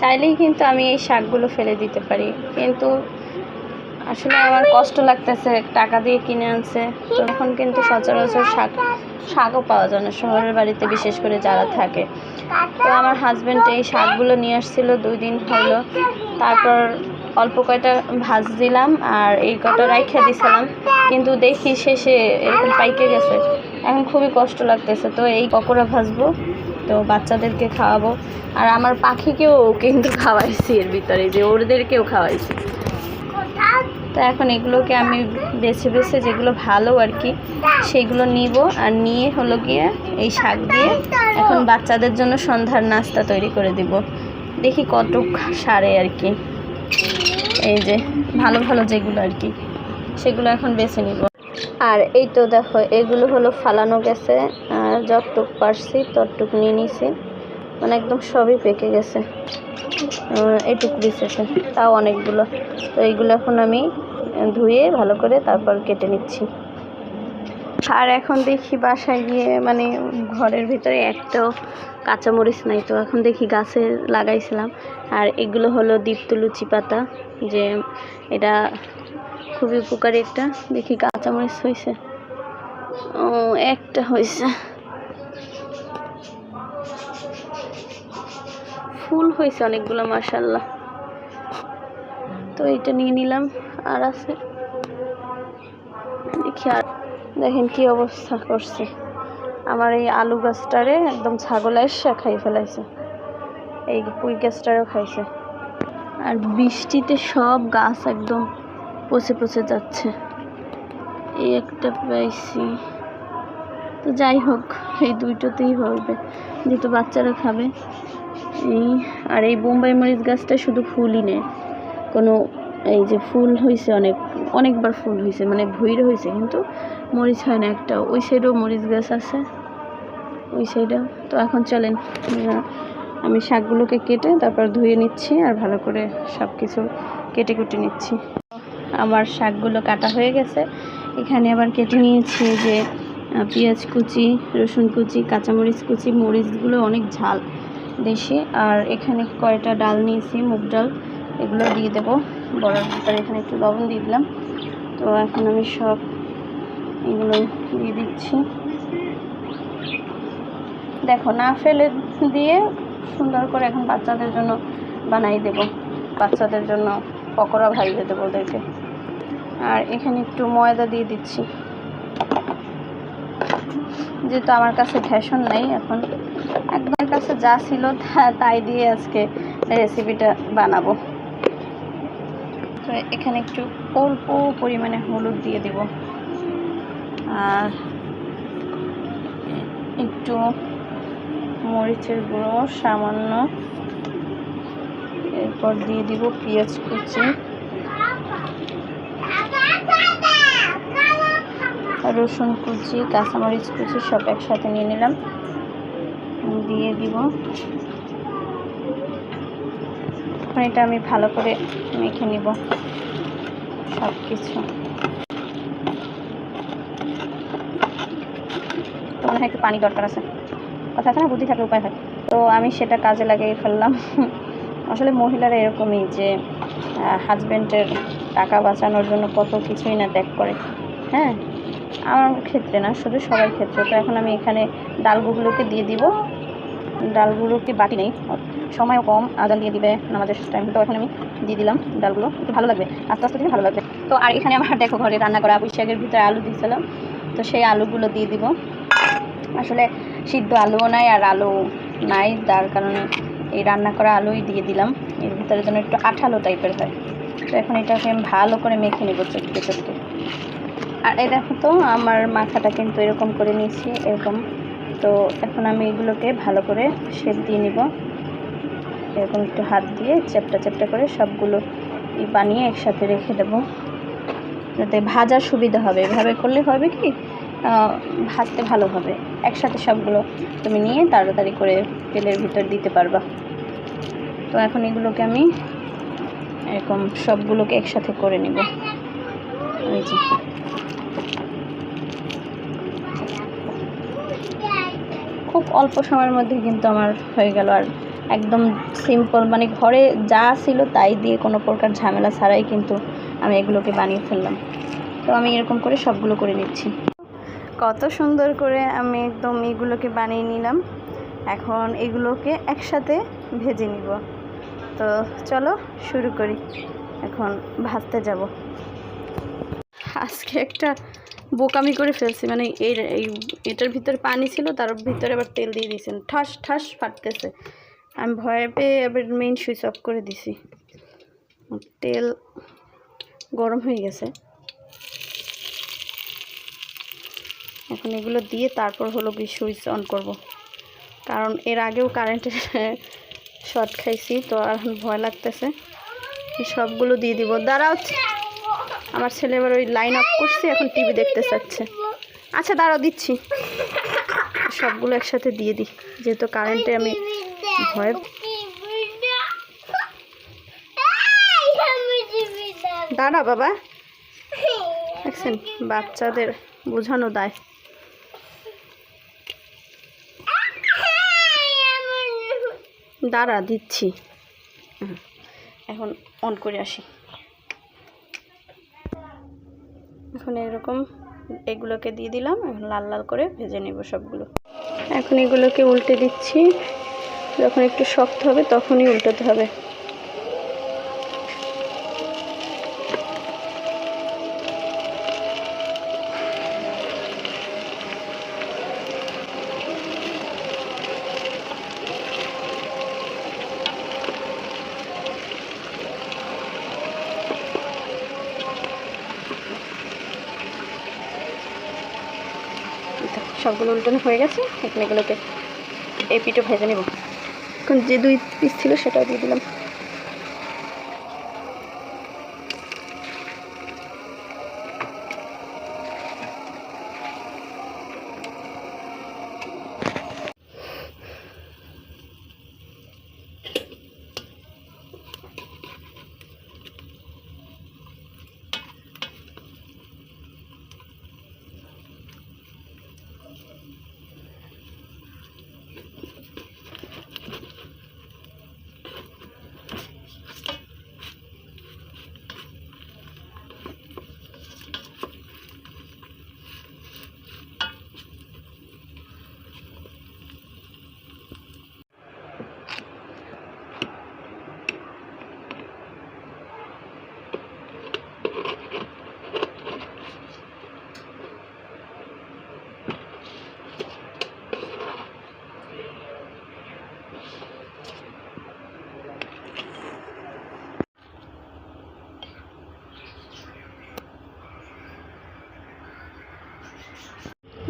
চাইলেই কিন্তু আমি এই শাকগুলো ফেলে দিতে পারি, কিন্তু আসলে আমার কষ্ট লাগতেছে, টাকা দিয়ে কিনে আনছে। তো এখন কিন্তু সচরাচর শাকও পাওয়া যায় না শহরের বাড়িতে, বিশেষ করে যারা থাকে। তো আমার হাজব্যান্ড এই শাকগুলো নিয়ে আসছিল 2 দিন হলো। তারপর অল্প কয়টা ভাজ দিলাম আর এই কটা রাইখা দিছিলাম, কিন্তু দেখি শেষে এরকম পাইকে গেছে। এখন খুবই কষ্ট লাগতেছে। তো এই পকোড়া ভাজবো, তো বাচ্চাদেরকে খাওয়াবো, আর আমার পাখিকেও কিন্তু খাওয়াইছি, এর ভিতরে যে ওদেরকেও খাওয়াইছি। তো এখন এগুলোকে আমি বেছে বেছে যেগুলো ভালো আর কি সেগুলো নিব, আর নিয়ে হলো গিয়ে এই শাক দিয়ে এখন বাচ্চাদের জন্য সন্ধ্যার নাস্তা তৈরি করে দিব। দেখি কতটুক সারে আর কি। এই যে ভালো ভালো যেগুলো আর কি সেগুলো এখন বেছে নিব। আর এই তো দেখো, এগুলো হলো ফালানো গেছে, আর যতটুক পারছি ততটুক নিয়ে নিছি, মানে একদম সবই পেকে গেছে। এইটুকু দিতেছে, তাও অনেকগুলো। তো এইগুলো এখন আমি ধুয়ে ভালো করে তারপর কেটে নিচ্ছি। আর এখন দেখি বাসায় গিয়ে মানে ঘরের ভিতরে একটাও কাঁচামরিচ নাই। তো এখন দেখি গাছে লাগাইছিলাম, আর এগুলো হলো দীপ্তলুচি পাতা, যে এটা খুবই উপকারী একটা। দেখি কাঁচামরিচ হয়েছে, ও একটা হয়েছে, ফুল হয়েছে অনেকগুলো মাশাআল্লাহ। তো এটা নিয়ে নিলাম, আর আছে দেখি। আর দেখেন কি অবস্থা করছে আমার এই আলু গাছটারে, একদম ছাগল এসে খাই ফেলাইছে। এই পুঁই গাছটারও খাইছে। আর বৃষ্টিতে সব গাছ একদম পচে পচে যাচ্ছে। এই একটা পাইছি, তো যাই হোক এই দুইটাতেই হবে, যেহেতু বাচ্চারা খাবে। এই আর এই বোম্বাই মরিচ গাছটা শুধু ফুলই নেই, কোনো এই যে ফুল হয়েছে অনেকবার ফুল হয়েছে, মানে ভুঁইর হয়েছে, কিন্তু মরিচ হয় না একটা। ওই সাইডেও মরিচ গাছ আছে, ওই সাইডেও। তো এখন চলেন আমি শাকগুলোকে কেটে তারপর ধুয়ে নিচ্ছি, আর ভালো করে সব কিছু কেটে কুটে নিচ্ছি। আমার শাকগুলো কাটা হয়ে গেছে। এখানে আবার কেটে নিয়েছি যে পেঁয়াজ কুচি, রসুন কুচি, কাঁচামরিচ কুচি। মরিচগুলো অনেক ঝাল দেশি। আর এখানে কয়টা ডাল নিয়েছি, মুগ ডাল, এগুলো দিয়ে দেবো বড়ার ভিতরে। এখানে একটু লবণ দিয়ে দিলাম। তো এখন আমি সব এগুলো দিয়ে দিচ্ছি। দেখো, না ফেলে দিয়ে সুন্দর করে এখন বাচ্চাদের জন্য বানাই দেব, বাচ্চাদের জন্য পকোড়া ভাজিয়ে দেবো ওদেরকে। আর এখানে একটু ময়দা দিয়ে দিচ্ছি, যেহেতু আমার কাছে ফ্যাশন নাই, এখন একবার কাছে যা ছিল তাই দিয়ে আজকে রেসিপিটা বানাবো। তো এখানে একটু অল্প পরিমাণে হলুদ দিয়ে দেব, আর একটু মরিচের গুঁড়ো সামান্য, এরপর দিয়ে দিব পেঁয়াজ কুচি, রসুন কুচি, কাঁচামরিচ কুচি সব একসাথে নিয়ে নিলাম, দিয়ে দিব। এটা আমি ভালো করে মেখে নিব সব কিছু। তো মনে হয় একটু পানি দরকার আছে, কথা আছে না, বুদ্ধি থাকলে উপায় হয়। তো আমি সেটা কাজে লাগিয়ে ফেললাম। আসলে মহিলারা এরকমই, যে হাজব্যান্ডের টাকা বাঁচানোর জন্য কত কিছুই না ত্যাগ করে। হ্যাঁ, আমার ক্ষেত্রে না, শুধু সবার ক্ষেত্রে। তো এখন আমি এখানে ডালগুলোকে দিয়ে দিব। ডালগুলোকে বাটি নেই, সময়ও কম, আজান দিয়ে দিবে নামাজের টাইম। তো এখন আমি দিয়ে দিলাম ডালগুলো, একটু ভালো লাগবে, আস্তে আস্তে দিলে ভালো লাগবে। তো আর এখানে আমার দেখো ঘরে রান্না করা পুঁই শাকের ভিতরে আলু দিয়েছিলাম, তো সেই আলুগুলো দিয়ে দিব। আসলে সিদ্ধ আলুও নাই আর আলু নাই, তার কারণে এই রান্না করা আলুই দিয়ে দিলাম। এর ভিতরে যেন একটু আঠালো টাইপের হয়। তো এখন এটাকে আমি ভালো করে মেখে নেব চটকে চটকে। আর এই দেখো, তো আমার মাথাটা কিন্তু এরকম করে নিয়েছি, এরকম। তো এখন আমি এগুলোকে ভালো করে শেপ দিয়ে নিব, এরকম একটু হাত দিয়ে চ্যাপটা চ্যাপটা করে সবগুলো বানিয়ে একসাথে রেখে দেবো, যাতে ভাজার সুবিধা হবে। এভাবে করলে হবে কি, ভাজতে ভালো হবে। একসাথে সবগুলো তুমি নিয়ে তাড়াতাড়ি করে তেলের ভিতর দিতে পারবা। তো এখন এগুলোকে আমি এরকম সবগুলোকে একসাথে করে নিব। এই যে খুব অল্প সময়ের মধ্যে কিন্তু আমার হয়ে গেল। আর একদম সিম্পল, মানে ঘরে যা ছিল তাই দিয়ে কোনো প্রকার ঝামেলা ছাড়াই কিন্তু আমি এগুলোকে বানিয়ে ফেললাম। তো আমি এরকম করে সবগুলো করে নিচ্ছি। কত সুন্দর করে আমি একদম এগুলোকে বানিয়ে নিলাম। এখন এগুলোকে একসাথে ভেজে নিব। তো চলো শুরু করি। এখন ভাজতে যাব। আজকে একটা বোকামি করে ফেলছি, মানে এটার ভিতরে পানি ছিল, তার ভিতরে আবার তেল দিয়ে দিয়েছেন, ঠাস ঠাস ফাটতেছে। আমি ভয় পেয়ে আবার মেইন সুইচ অফ করে দিছি। তেল গরম হয়ে গেছে। এখন এগুলো দিয়ে তারপর হলো কি সুইচ অন করব, কারণ এর আগেও কারেন্টের শর্ট খাইছি, তো আর এখন ভয় লাগতেছে। সবগুলো দিয়ে দিব। দাঁড়াও, আমার ছেলে এবার ওই লাইন অফ করছে, এখন টিভি দেখতে চাচ্ছে। আচ্ছা দাঁড়াও, দিচ্ছি। সবগুলো একসাথে দিয়ে দিই, যেহেতু কারেন্টে আমি ভয়। দাঁড়া বাবা, দেখছেন বাচ্চাদের বোঝানো দায়। দাঁড়া, দিচ্ছি। এখন অন করে আসি। এখন এরকম এগুলোকে দিয়ে দিলাম। এখন লাল লাল করে ভেজে নেব সবগুলো। এখন এগুলোকে উল্টে দিচ্ছি। যখন একটু শক্ত হবে তখনই উল্টাতে হবে। সবগুলো উল্টানো হয়ে গেছে। এখন এগুলোকে এই পিঠে ভেজে নেব। এখন যে 2 পিস ছিল সেটাও দিয়ে দিলাম।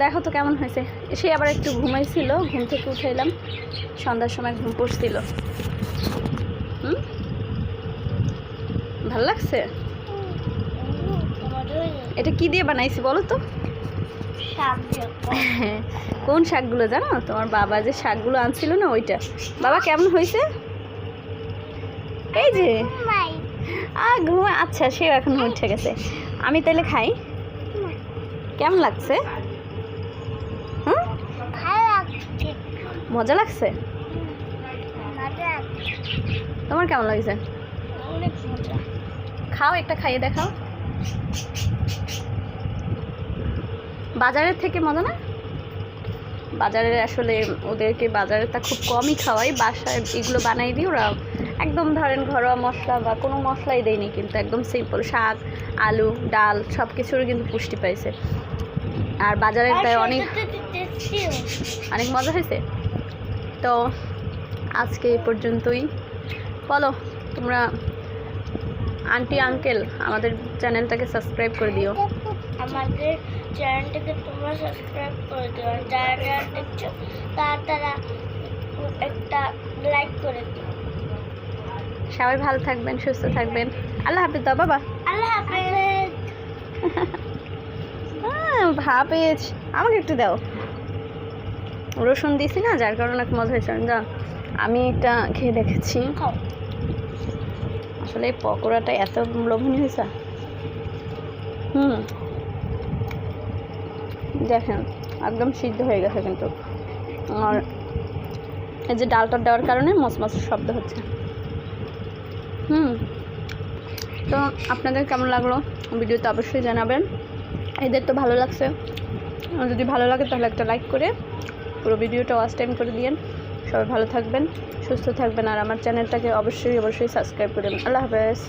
দেখো তো কেমন হয়েছে। সে আবার একটু ঘুমাইছিল, ঘুম থেকে উঠাইলাম, সন্ধ্যার সময় ঘুম পড়ছিল। ভাল লাগছে। এটা কি দিয়ে বানাইছি বলো তো? কোন শাকগুলো জানো? তোমার বাবা যে শাকগুলো আনছিল না, ওইটা। বাবা কেমন হয়েছে? এই যে ঘুমা। আচ্ছা, সেও এখন উঠে গেছে। আমি তাহলে খাই। কেমন লাগছে? মজা লাগছে? তোমার কেমন লাগছে? খাও, একটা খাইয়ে দেখাও। বাজারের থেকে মজা না? বাজারে আসলে ওদেরকে বাজারেরটা খুব কমই খাওয়াই, বাসায় এগুলো বানাই দিই। ওরা একদম ধরেন ঘরোয়া মশলা বা কোনো মশলাই দেয়নি, কিন্তু একদম সিম্পল শাক, আলু, ডাল সব কিছুরই কিন্তু পুষ্টি পাইছে। আর বাজারেরটাই অনেক অনেক মজা হয়েছে। তো আজকে এই পর্যন্তই। বলো তোমরা আন্টি আঙ্কেল আমাদের চ্যানেলটাকে সাবস্ক্রাইব করে দিও। আমাদের চ্যানেলটাকে তোমরা সাবস্ক্রাইব করে দিও। আর যারা দেখছো তারা একটা লাইক করে দিও। সবাই ভালো থাকবেন, সুস্থ থাকবেন। আল্লাহ হাফেজ দাও বাবা। আল্লাহ হাফেজ। হাফেজ। আমাকে একটু দাও। রসুন দিছি না, যার কারণে এক মজা হয়েছে। যা, আমি একটা খেয়ে দেখেছি। আসলে এই পকোড়াটা এত লোভনীয় হয়েছে। দেখেন একদম সিদ্ধ হয়ে গেছে কিন্তু। আর এই যে ডালটা দেওয়ার কারণে মচমচ শব্দ হচ্ছে। তো আপনাদের কেমন লাগলো ভিডিওতে অবশ্যই জানাবেন। এদের তো ভালো লাগছে, যদি ভালো লাগে তাহলে একটা লাইক করে পুরো ভিডিওটা ওয়াচ টাইম করে দিয়েন। সবাই ভালো থাকবেন, সুস্থ থাকবেন, আর আমার চ্যানেলটাকে অবশ্যই সাবস্ক্রাইব করবেন। আল্লাহ হাফেজ।